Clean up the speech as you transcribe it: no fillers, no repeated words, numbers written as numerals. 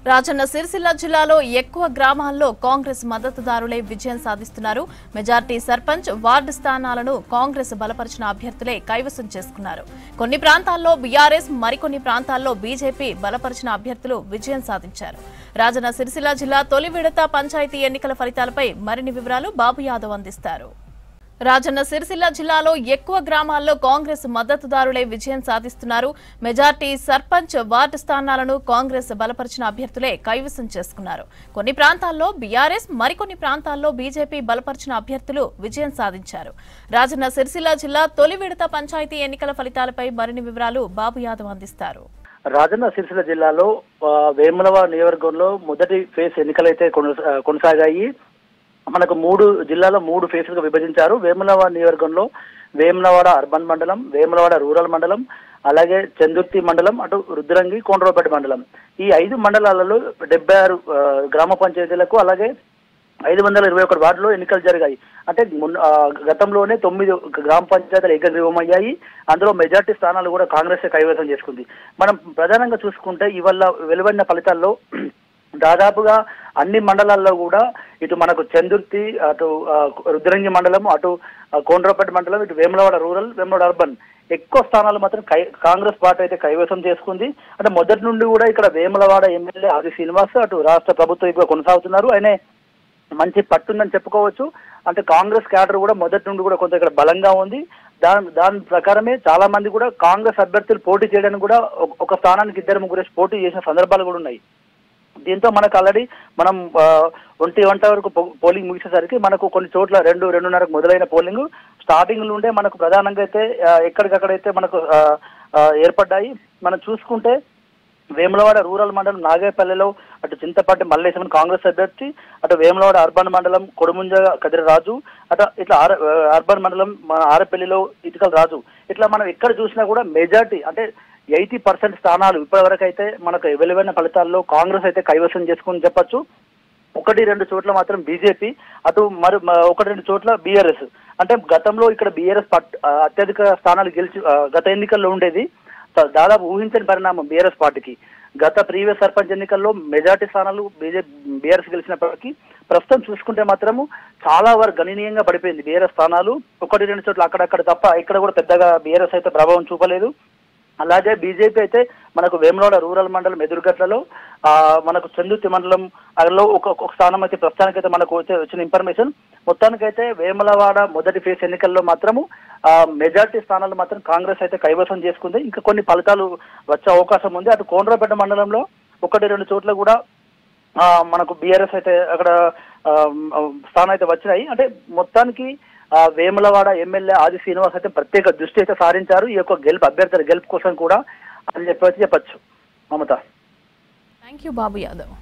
రాజన్న సిరిసిల్ల జిల్లాలో ఎక్కువ గ్రామాల్లో కాంగ్రెస్ మద్దతుదారులే విజయం సాధిస్తున్నారు. మెజార్టీ సర్పంచ్ వార్డు స్థానాలను కాంగ్రెస్ బలపరిచిన అభ్యర్థులే కైవసం చేసుకున్నారు. కొన్ని ప్రాంతాల్లో బీఆర్ఎస్, మరికొన్ని ప్రాంతాల్లో బీజేపీ బలపరిచిన అభ్యర్థులు విజయం సాధించారు. రాజన్న సిరిసిల్ల జిల్లా తొలి విడత పంచాయతీ ఎన్నికల ఫలితాలపై మరిన్ని వివరాలు బాబు యాదవ్ అందిస్తారు. రాజన్న సిరిసిల్ల జిల్లాలో ఎక్కువ గ్రామాల్లో కాంగ్రెస్ మద్దతుదారులే విజయం సాధిస్తున్నారు. మెజార్టీ సర్పంచ్ వార్డు స్థానాలను కాంగ్రెస్ బలపరిచిన అభ్యర్థులే కైవసం చేసుకున్నారు. కొన్ని ప్రాంతాల్లో బీఆర్ఎస్, మరికొన్ని ప్రాంతాల్లో బీజేపీ బలపరిచిన అభ్యర్థులు విజయం సాధించారు. రాజన్న సిరిసిల్ల జిల్లా తొలి విడత పంచాయతీ ఎన్నికల ఫలితాలపై మరిన్ని వివరాలు బాబు యాదవ్ అందిస్తారు. రాజన్న సిరిసిల్ల జిల్లాలో వేములవాడ నియోజకవర్గంలో మొదటి ఫేజ్ ఎన్నికలైతే కొనసాగాయి. మనకు 3 జిల్లాలో 3 ఫేజ్లుగా విభజించారు. వేములవాడ నియోజకవర్గంలో వేములవాడ అర్బన్ మండలం, వేములవాడ రూరల్ మండలం, అలాగే చందుర్తి మండలం, అటు రుద్రంగి, కొండ్రపేట మండలం. ఈ 5 మండలాలలో 76 గ్రామ పంచాయతీలకు అలాగే 521 వార్డులో ఎన్నికలు జరిగాయి. అంటే గతంలోనే 9 గ్రామ పంచాయతీలు ఏకగ్రీవమయ్యాయి. అందులో మెజార్టీ స్థానాలు కూడా కాంగ్రెస్ కైవసం చేసుకుంది. మనం ప్రధానంగా చూసుకుంటే ఇవాళ వెలువడిన ఫలితాల్లో దాదాపుగా అన్ని మండలాల్లో కూడా ఇటు మనకు చందుర్తి, అటు రుద్రంగి మండలం, అటు కొండ్రపేట మండలం, ఇటు వేములవాడ రూరల్, వేములవాడ అర్బన్ ఎక్కువ స్థానాలు మాత్రం కాంగ్రెస్ పార్టీ అయితే కైవసం చేసుకుంది. అంటే మొదటి నుండి కూడా ఇక్కడ వేములవాడ ఎమ్మెల్యే ఆది శ్రీనివాస్ అటు రాష్ట్ర ప్రభుత్వం ఇప్పుడు కొనసాగుతున్నారు. ఆయన మంచి పట్టుందని చెప్పుకోవచ్చు. అంటే కాంగ్రెస్ క్యాడర్ కూడా మొదటి నుండి కూడా కొంత ఇక్కడ బలంగా ఉంది. దాని ప్రకారమే చాలా మంది కూడా కాంగ్రెస్ అభ్యర్థులు పోటీ చేయడానికి కూడా ఒక స్థానానికి 2-3 పోటీ చేసిన సందర్భాలు కూడా ఉన్నాయి. దీంతో మనకు ఆల్రెడీ మనం 1 గంట వరకు పోలింగ్ ముగిసేసరికి మనకు కొన్ని చోట్ల 2-2:30 మొదలైన పోలింగ్ స్టార్టింగ్ నుండే మనకు ప్రధానంగా అయితే ఎక్కడికక్కడైతే మనకు ఏర్పడ్డాయి. మనం చూసుకుంటే వేములవాడ రూరల్ మండలం నాగేపల్లిలో అటు చింతపాటి మల్లేశం కాంగ్రెస్ అభ్యర్థి, అటు వేములవాడ అర్బన్ మండలం కొడుముంజ కదిరిరాజు, ఇట్లా అర్బన్ మండలం మన ఆరపల్లిలో ఇటుకల రాజు, ఇట్లా మనం ఎక్కడ చూసినా కూడా మెజార్టీ అంటే 80% స్థానాలు ఇప్పటివరకు అయితే మనకు వెలువడిన ఫలితాల్లో కాంగ్రెస్ అయితే కైవసం చేసుకుని చెప్పొచ్చు. 1-2 చోట్ల మాత్రం బీజేపీ, అటు 1-2 చోట్ల బీఆర్ఎస్. అంటే గతంలో ఇక్కడ బీఆర్ఎస్ అత్యధిక స్థానాలు గెలిచి గత ఎన్నికల్లో ఉండేది. దాదాపు ఊహించని పరిణామం బీఆర్ఎస్ పార్టీకి. గత ప్రీవియస్ సర్పంచ్ ఎన్నికల్లో మెజార్టీ స్థానాలు బీఆర్ఎస్ గెలిచినప్పటికీ ప్రస్తుతం చూసుకుంటే మాత్రము చాలా వరకు గణనీయంగా పడిపోయింది బీఆర్ఎస్ స్థానాలు. 1-2 చోట్ల అక్కడక్కడ తప్ప ఇక్కడ కూడా పెద్దగా బీఆర్ఎస్ అయితే ప్రభావం చూపలేదు. అలాగే బీజేపీ అయితే మనకు వేములవాడ రూరల్ మండలం ఎదురుగట్లలో, మనకు చందుర్తి మండలంలో ఒక స్థానం అయితే ప్రస్తుతానికైతే మనకు వచ్చిన ఇన్ఫర్మేషన్. మొత్తానికైతే వేములవాడ మొదటి ఫేజ్ ఎన్నికల్లో మాత్రము మెజార్టీ స్థానాలు మాత్రం కాంగ్రెస్ అయితే కైవసం చేసుకుంది. ఇంకా కొన్ని ఫలితాలు వచ్చే అవకాశం ఉంది. అటు కొండ్రపేట మండలంలో 1-2 చోట్ల కూడా మనకు బీఆర్ఎస్ అయితే అక్కడ స్థానం అయితే వచ్చినాయి. అంటే మొత్తానికి వేములవాడ ఎమ్మెల్యే ఆది శ్రీనివాస్ అయితే ప్రత్యేక దృష్టి అయితే సారించారు ఈ యొక్క అభ్యర్థుల గెలుపు కోసం కూడా అని చెప్పచ్చు. మమత. Thank you Babu Yadav.